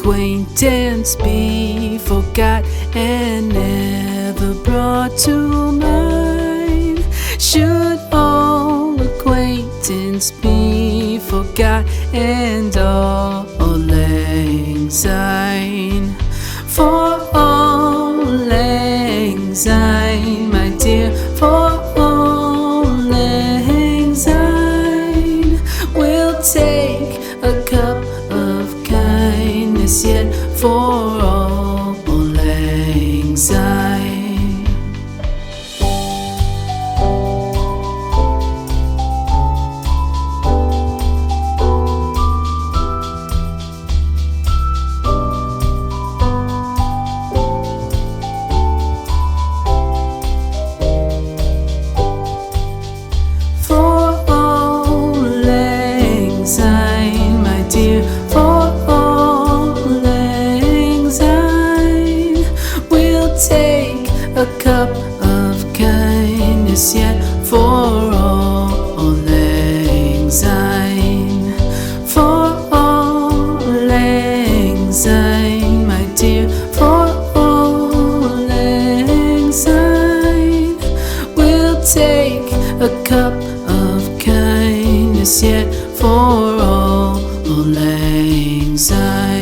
acquaintance be forgot and never brought to mind? Should all acquaintance be forgot and all lang syne? For all lang syne, my dear, for all lang syne, we'll take a cup of kindness yet for all lang syne. My dear, for all lang syne, we'll take a cup of kindness yet for all lang syne. For all lang syne, my dear, for all lang syne, we'll take a cup of kindness yet for all lang syne.